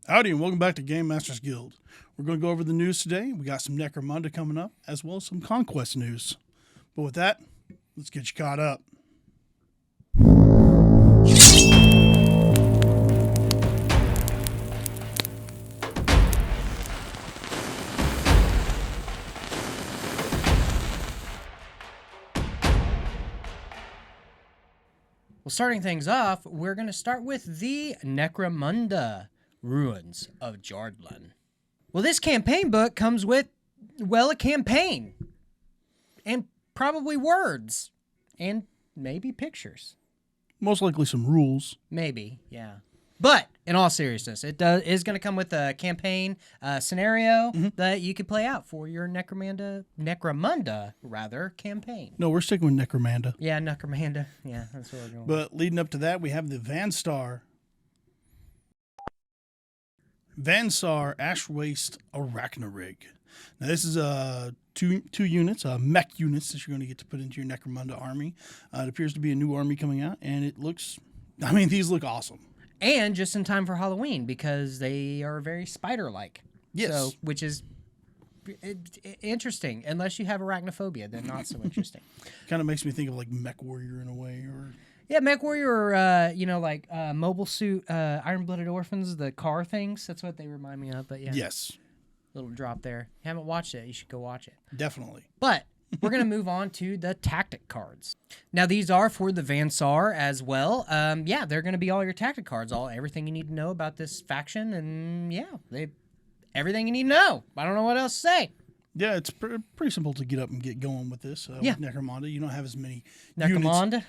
Howdy, and welcome back to Game Masters Guild. We're going to go over the news today. We got some Necromunda coming up, as well as some Conquest news. But with that, let's get you caught up. Well, starting things off, we're going to start with the Necromunda Ruins of Jardlin. Well, this campaign book comes with, well, a campaign. And probably words. And maybe pictures. Most likely some rules. Maybe, yeah. But, in all seriousness, it is going to come with a campaign scenario that you could play out for your Necromunda campaign. No, we're sticking with Necromunda. Yeah, Necromunda. Yeah, that's what we're going with. But leading up to that, we have the Vansar Ash Waste Arachnorig. Now, this is two units, mech units that you're going to get to put into your Necromunda army. It appears to be a new army coming out, and it looks, these look awesome. And just in time for Halloween, because they are very spider-like. Yes. So, which is interesting. Unless you have arachnophobia, then not so interesting. Kind of makes me think of like Mech Warrior in a way. Yeah, Mech Warrior or, Mobile Suit, Iron-Blooded Orphans, the car things. That's what they remind me of, but yeah. Yes. Little drop there. Haven't watched it. You should go watch it. Definitely. But we're going to move on to the tactic cards. Now, these are for the Vansar as well. They're going to be all your tactic cards, everything you need to know about this faction, and everything you need to know. I don't know what else to say. Yeah, it's pretty simple to get up and get going with this. With Necromunda, you don't have as many Necromunda? Units.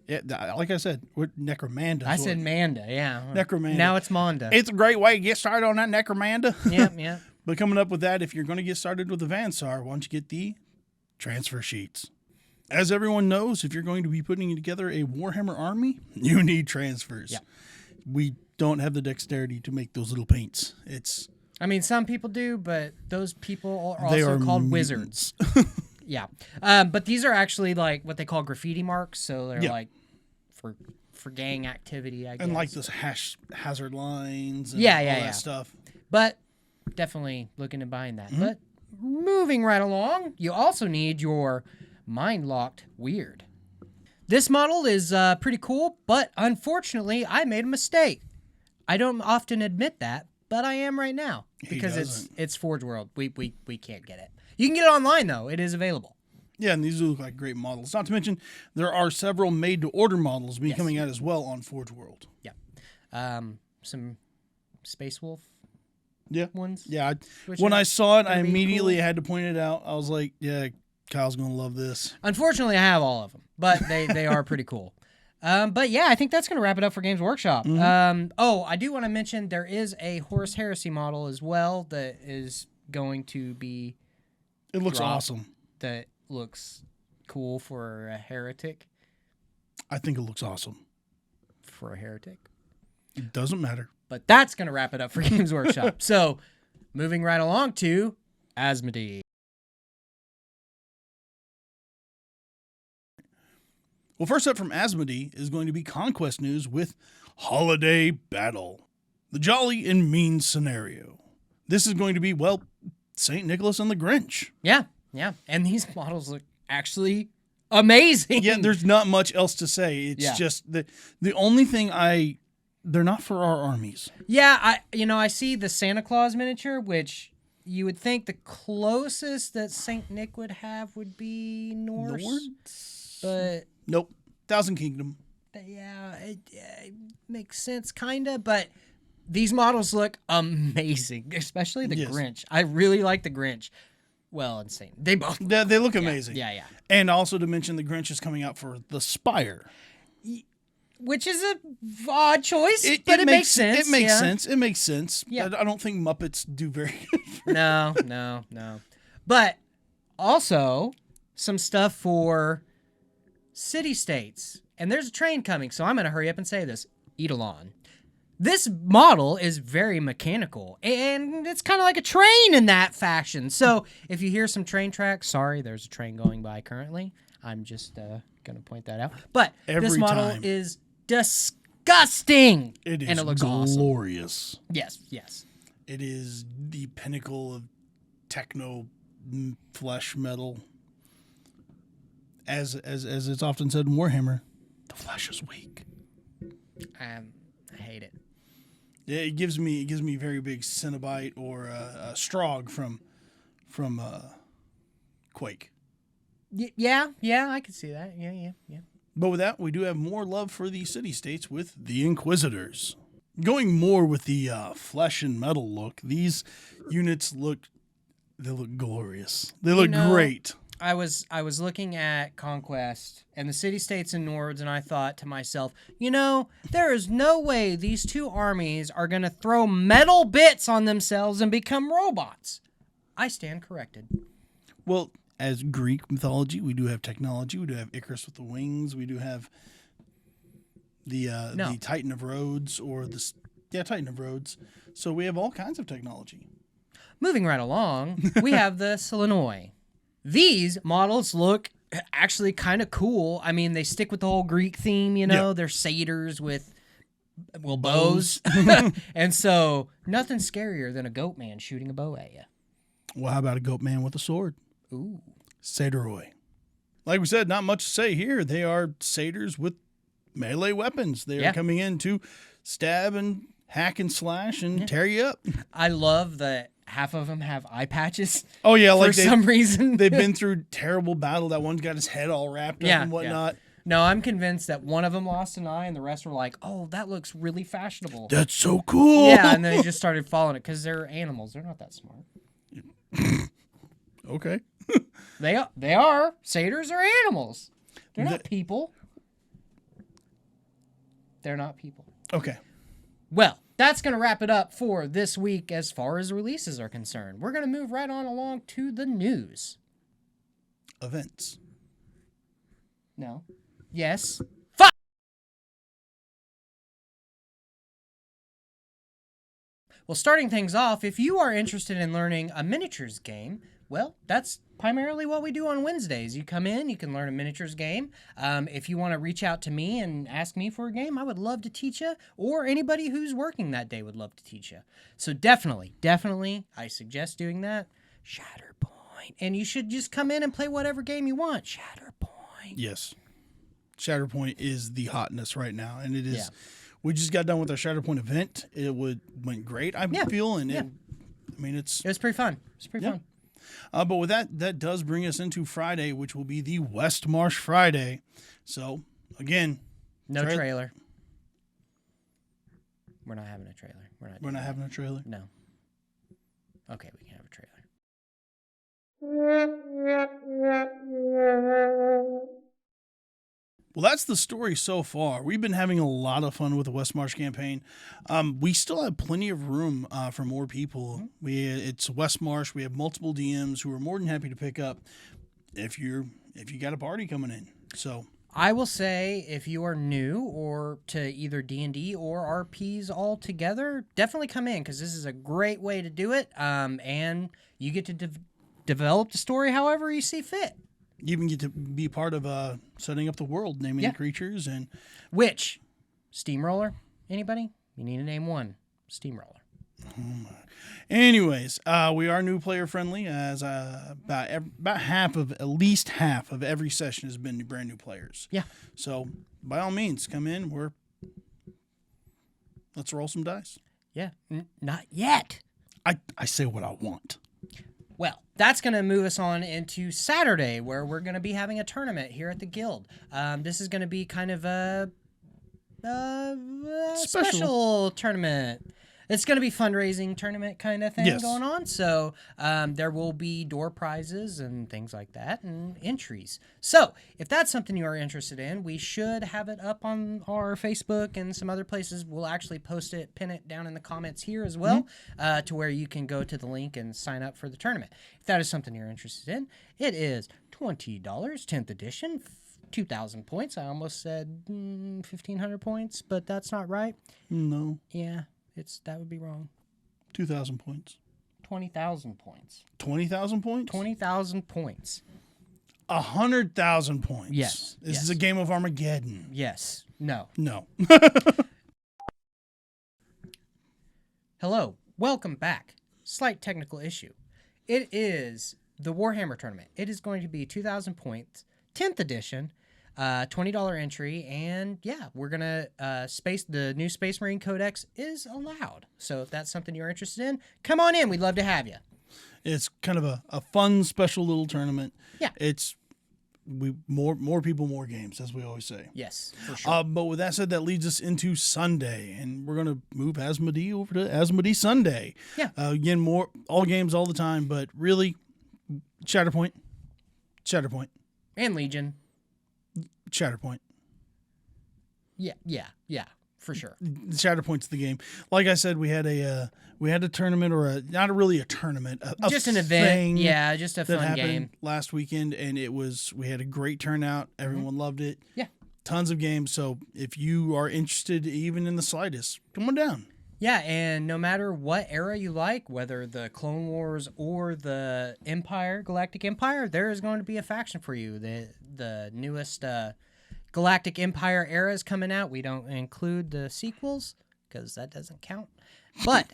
Yeah, like I said, with Necromanda. I said Manda, yeah. Necromanda. Now it's Manda. It's a great way to get started on that Necromanda. Yeah. But coming up with that, if you're going to get started with the Vansar, why don't you get the transfer sheets? As everyone knows, if you're going to be putting together a Warhammer army, you need transfers. Yeah. We don't have the dexterity to make those little paints. Some people do, but those people are also called wizards. Yeah. But these are actually like what they call graffiti marks, so they're like for gang activity, I guess. And like those hazard lines and all that stuff. But definitely looking to buying that. But moving right along, you also need your mind-locked weird. This model is pretty cool, but unfortunately, I made a mistake. I don't often admit that, but I am right now because it's Forge World. We can't get it. You can get it online though. It is available. Yeah, and these look like great models. Not to mention, there are several made-to-order models coming out as well on Forge World. Yeah, some Space Wolf. Ones. Yeah. When I saw it, I immediately had to point it out. I was like, yeah, Kyle's going to love this. Unfortunately, I have all of them, but they are pretty cool. But yeah, I think that's going to wrap it up for Games Workshop. I do want to mention there is a Horus Heresy model as well that is going to be... It looks awesome. That looks cool for a heretic. I think it looks awesome. For a heretic? It doesn't matter. But that's going to wrap it up for Games Workshop. So, moving right along to Asmodee. Well, first up from Asmodee is going to be Conquest news with Holiday Battle. The jolly and mean scenario. This is going to be, St. Nicholas and the Grinch. Yeah. And these models look actually amazing. Yeah, there's not much else to say. It's just the only thing they're not for our armies. Yeah, I see the Santa Claus miniature, which you would think the closest that Saint Nick would have would be Norse. But nope, Thousand Kingdom. Yeah, it makes sense, kinda. But these models look amazing, especially the Grinch. I really like the Grinch. Well, insane. They both. They look amazing. Yeah. And also to mention, the Grinch is coming out for the Spire. Which is a odd choice, but it makes sense. It makes sense. Yeah. I don't think Muppets do very good. No. But also some stuff for city-states. And there's a train coming, so I'm going to hurry up and say this. Eidolon. This model is very mechanical, and it's kind of like a train in that fashion. So if you hear some train tracks, sorry, there's a train going by currently. I'm just going to point that out. But this model is disgusting. disgusting. It is and it looks awesome. glorious. Yes, yes. It is the pinnacle of techno flesh metal. As it's often said in Warhammer, the flesh is weak. I hate it. Yeah, it gives me very big Cenobite or a Strogg from Quake. Yeah, I can see that. Yeah. But with that, we do have more love for the city-states with the Inquisitors. Going more with the flesh and metal look, these units look glorious. They look great. I was looking at Conquest and the city-states and Nords, and I thought to myself, there is no way these two armies are going to throw metal bits on themselves and become robots. I stand corrected. Well, as Greek mythology, we do have technology. We do have Icarus with the wings. We do have the Titan of Rhodes Titan of Rhodes. So we have all kinds of technology. Moving right along, we have the Selenoi. These models look actually kind of cool. I mean, they stick with the whole Greek theme, They're satyrs with, bows. And so nothing scarier than a goat man shooting a bow at you. Well, how about a goat man with a sword? Ooh. Satyroi. Like we said, not much to say here. They are satyrs with melee weapons. They are coming in to stab and hack and slash and tear you up. I love that half of them have eye patches. Oh, yeah. For some reason. They've been through terrible battle. That one's got his head all wrapped up and whatnot. Yeah. No, I'm convinced that one of them lost an eye and the rest were like, oh, that looks really fashionable. That's so cool. Yeah, and then they just started following it because they're animals. They're not that smart. Okay. They are. Satyrs are animals. They're not people. They're not people. Okay. Well, that's going to wrap it up for this week as far as releases are concerned. We're going to move right on along to the news. Events. No. Yes. Fuck! Well, starting things off, if you are interested in learning a miniatures game, well, that's primarily what we do on Wednesdays. You come in, you can learn a miniatures game. If you want to reach out to me and ask me for a game, I would love to teach you, or anybody who's working that day would love to teach you. So definitely, I suggest doing that. Shatterpoint. And you should just come in and play whatever game you want. Shatterpoint. Yes. Shatterpoint is the hotness right now, and it is. Yeah. We just got done with our Shatterpoint event. It went great. I'm feeling it. I mean, it was pretty fun. Fun. But with that does bring us into Friday, which will be the West Marsh Friday. So, again. No trailer. We're not having a trailer. We're not having a trailer? No. Okay, we can have a trailer. Well, that's the story so far. We've been having a lot of fun with the West Marsh campaign. We still have plenty of room for more people. It's West Marsh. We have multiple DMs who are more than happy to pick up if you got a party coming in. So I will say, if you are new or to either D&D or RPs altogether, definitely come in because this is a great way to do it. And you get to develop the story however you see fit. You even get to be part of setting up the world, naming the creatures. And which? Steamroller? Anybody? You need to name one. Steamroller. Oh my. Anyways, we are new player friendly, as about at least half of every session has been brand new players. Yeah. So by all means, come in. Let's roll some dice. Yeah. Not yet. I say what I want. Well, that's going to move us on into Saturday, where we're going to be having a tournament here at the Guild. This is going to be kind of a special tournament. It's going to be fundraising tournament kind of thing going on. So there will be door prizes and things like that and entries. So if that's something you are interested in, we should have it up on our Facebook and some other places. We'll actually post it, pin it down in the comments here as well, to where you can go to the link and sign up for the tournament. If that is something you're interested in, it is $20, 10th edition, 2,000 points. I almost said 1,500 points, but that's not right. No. Yeah. That would be wrong. 2,000 points. 20,000 points. 20,000 points? 20,000 points. 100,000 points. Yes. This is a game of Armageddon. Yes. No. No. Hello. Welcome back. Slight technical issue. It is the Warhammer tournament. It is going to be 2,000 points, 10th edition, $20 entry, and yeah, we're gonna the new Space Marine Codex is allowed. So if that's something you're interested in, come on in. We'd love to have you. It's kind of a fun, special little tournament. Yeah. It's more people, more games, as we always say. Yes, for sure. But with that said, that leads us into Sunday, and we're gonna move Asmodee over to Asmodee Sunday. Yeah. Again, all games all the time, but really, Shatterpoint, And Legion. Shatterpoint. Yeah, for sure. Shatterpoint's the game. Like I said, we had a tournament, or not really a tournament, Just an event. thing Yeah, just a that fun happened game. last weekend, and we had a great turnout. Everyone loved it. Yeah. Tons of games. So if you are interested, even in the slightest, come on down. Yeah, and no matter what era you like, whether the Clone Wars or the Empire, Galactic Empire, there is going to be a faction for you. The newest Galactic Empire era is coming out. We don't include the sequels because that doesn't count. But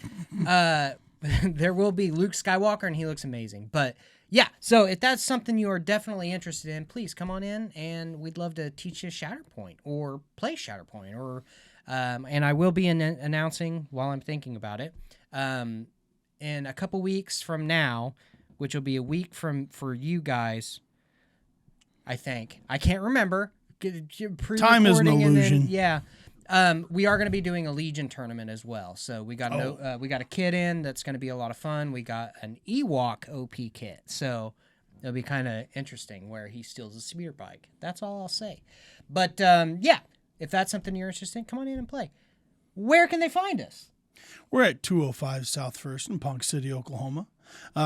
there will be Luke Skywalker, and he looks amazing. But yeah, so if that's something you are definitely interested in, please come on in, and we'd love to teach you Shatterpoint or play Shatterpoint, or and I will be announcing while I'm thinking about it in a couple weeks from now, which will be a week for you guys. I think I can't remember. Time is an illusion. We are going to be doing a Legion tournament as well. So we got a kit in that's going to be a lot of fun. We got an Ewok OP kit, so it'll be kind of interesting where he steals a speeder bike. That's all I'll say. But yeah, if that's something you're interested in, come on in and play. Where can they find us? We're at 205 South First in Ponca City, Oklahoma.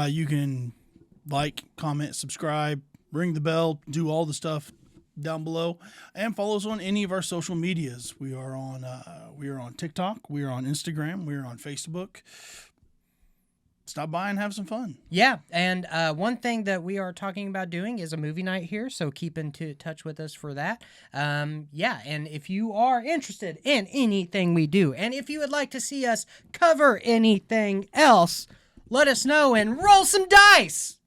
You can like, comment, subscribe, ring the bell, do all the stuff down below, and follow us on any of our social medias. We are on TikTok, we are on Instagram, we are on Facebook. Stop by and have some fun. Yeah, and one thing that we are talking about doing is a movie night here, so keep in touch with us for that. Yeah, and if you are interested in anything we do, and if you would like to see us cover anything else, let us know and roll some dice!